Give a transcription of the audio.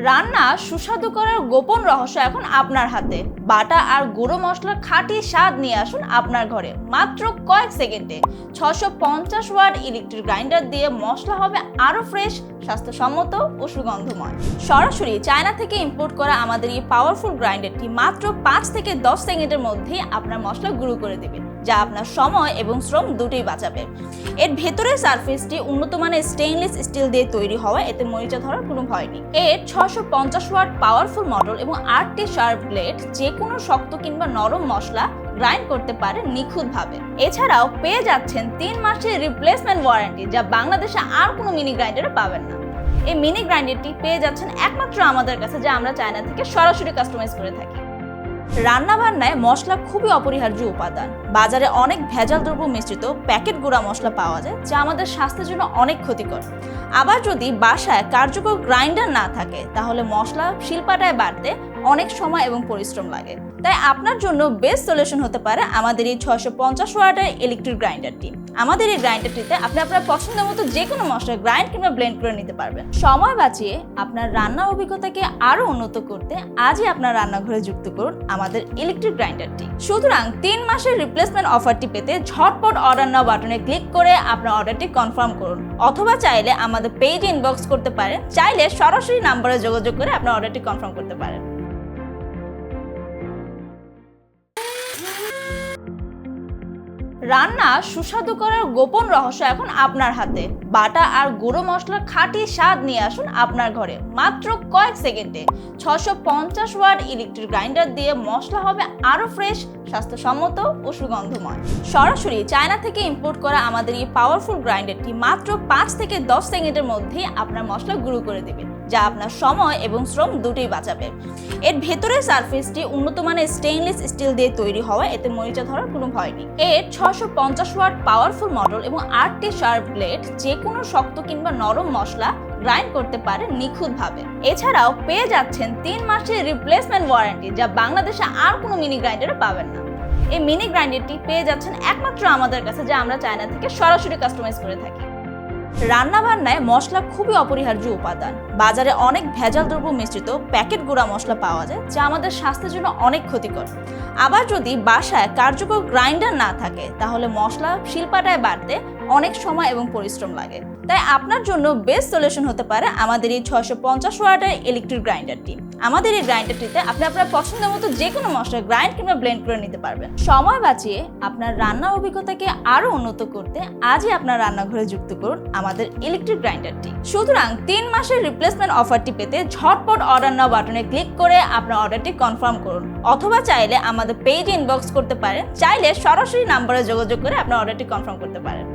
রান্না সুস্বাদু করার গোপন রহস্য এখন আপনার হাতে। বাটা আর গুঁড়ো মশলার খাঁটি স্বাদ নিয়ে আসুন আপনার ঘরে মাত্র কয়েক সেকেন্ডে। 650 ওয়াট ইলেকট্রিক গ্রাইন্ডার দিয়ে মশলা হবে আরো ফ্রেশ, স্বাস্থ্যসম্মত ও সুগন্ধময়। সরাসরি চায়না থেকে ইম্পোর্ট করা আমাদের এই পাওয়ারফুল গ্রাইন্ডারটি মাত্র 5 থেকে 10 সেকেন্ডের মধ্যেই আপনার মশলা গুঁড়ো করে দেবে, যা আপনার সময় এবং শ্রম দুটোই বাঁচাবে। এর ভেতরের সারফেসটি উন্নত মানের স্টেইনলেস স্টিল দিয়ে তৈরি হওয়া, এতে মরিচা ধরার কোনো ভয় নেই। এর 650 ওয়াট পাওয়ারফুল মডেল এবং 8টি শার্প ব্লেড যে কোনো শক্ত কিংবা নরম মশলা গ্রাইন্ড করতে পারে নিখুঁতভাবে। এছাড়াও পেয়ে যাচ্ছেন 3 মাসের রিপ্লেসমেন্ট ওয়ারেন্টি, যা বাংলাদেশে আর কোনো মিনি গ্রাইন্ডারে পাবেন না। এই মিনি গ্রাইন্ডারটি পেয়ে যাচ্ছেন একমাত্র আমাদের কাছে, যা আমরা চায়না থেকে সরাসরি কাস্টমাইজ করে থাকি। রান্নাবান্নায় মশলা খুবই অপরিহার্য উপাদান। বাজারে অনেক ভেজাল দ্রব্য মিশ্রিত প্যাকেট গুঁড়া মশলা পাওয়া যায়, যা আমাদের স্বাস্থ্যের জন্য অনেক ক্ষতিকর। আবার যদি বাসায় কার্যকর গ্রাইন্ডার না থাকে, তাহলে মশলা শিলপাটায় বাটতে অনেক সময় এবং পরিশ্রম লাগে। তাই আপনার জন্য বেস্ট সলিউশন হতে পারে আমাদের এই 650 ওয়াটের ইলেকট্রিক গ্রাইন্ডারটি। আমাদের এই গ্রাইন্ডারটিতে আপনি আপনার পছন্দের মতো যে কোনো মশলা গ্রাইন্ড কিংবা ব্লেন্ড করে নিতে পারবেন। সময় বাঁচিয়ে আপনার রান্নার অভিজ্ঞতাকে আরো উন্নত করতে আজই আপনার রান্নাঘরে যুক্ত করুন আমাদের ইলেকট্রিক গ্রাইন্ডারটি। সুতরাং 3 মাসের রিপ্লেসমেন্ট অফারটি পেতে ঝটপট অর্ডার নাও বাটনে ক্লিক করে আপনার অর্ডারটি কনফার্ম করুন, অথবা চাইলে আমাদের পেজে ইনবক্স করতে পারেন, চাইলে সরাসরি নাম্বারে যোগাযোগ করে আপনার অর্ডারটি কনফার্ম করতে পারেন। রান্না সুস্বাদু করার গোপন রহস্য এখন আপনার হাতে। বাটা আর গুঁড়ো মশলার খাঁটি স্বাদ নিয়ে আসুন আপনার ঘরে মাত্র কয়েক সেকেন্ডে। 650 ওয়াট ইলেকট্রিক গ্রাইন্ডার দিয়ে মশলা হবে আরো ফ্রেশ, স্বাস্থ্যসম্মত ও সুগন্ধময়। সরাসরি চায়না থেকে ইম্পোর্ট করা আমাদের এই পাওয়ারফুল গ্রাইন্ডারটি মাত্র 5 থেকে 10 সেকেন্ডের মধ্যেই আপনার মশলা গুঁড়ো করে দেবে, যা আপনার সময় এবং শ্রম দুটোই বাঁচাবে। এর ভেতরের সারফেসটি উন্নত মানের স্টেইনলেস স্টিল দিয়ে তৈরি হওয়া, এতে মরিচা ধরার কোনো ভয় নেই। এর 650 ওয়াট পাওয়ারফুল মডেল এবং 8টি শার্প ব্লেড যে কোনো শক্ত কিংবা নরম মশলা গ্রাইন্ড করতে পারে নিখুঁতভাবে। এছাড়াও পেয়ে যাচ্ছেন 3 মাসের রিপ্লেসমেন্ট ওয়ারেন্টি, যা বাংলাদেশে আর কোনো মিনি গ্রাইন্ডারে পাবেন না। এই মিনি গ্রাইন্ডারটি পেয়ে যাচ্ছেন একমাত্র আমাদের কাছে, যা আমরা চায়না থেকে সরাসরি কাস্টমাইজ করে থাকি। রান্নাবান্নায় মশলা খুবই অপরিহার্য উপাদান। বাজারে অনেক ভেজাল দ্রব্য মিশ্রিত প্যাকেট গুঁড়া মশলা পাওয়া যায়, যা আমাদের স্বাস্থ্যের জন্য অনেক ক্ষতিকর। আবার যদি বাসায় কার্যকর গ্রাইন্ডার না থাকে, তাহলে মশলা শিলপাটায় বাটতে অনেক সময় এবং পরিশ্রম লাগে। তাই আপনার জন্য বেস্ট সলিউশন হতে পারে আমাদের এই 650 ওয়াটের ইলেকট্রিক গ্রাইন্ডারটি। আমাদের এই গ্রাইন্ডারটিতে আপনি আপনার পছন্দের মতো যে কোনো মশলা গ্রাইন্ড কিংবা ব্লেন্ড করে নিতে পারবেন। সময় বাঁচিয়ে আপনার রান্নার অভিজ্ঞতাকে আরো উন্নত করতে আজই আপনার রান্নাঘরে যুক্ত করুন আমাদের ইলেকট্রিক গ্রাইন্ডারটি। সুতরাং 3 মাসের রিপ্লেসমেন্ট অফারটি পেতে ঝটপট অর্ডার নাও বাটনে ক্লিক করে আপনার অর্ডারটি কনফার্ম করুন, অথবা চাইলে আমাদের পেজে ইনবক্স করতে পারেন, চাইলে সরাসরি নাম্বারে যোগাযোগ করে আপনার অর্ডারটি কনফার্ম করতে পারেন।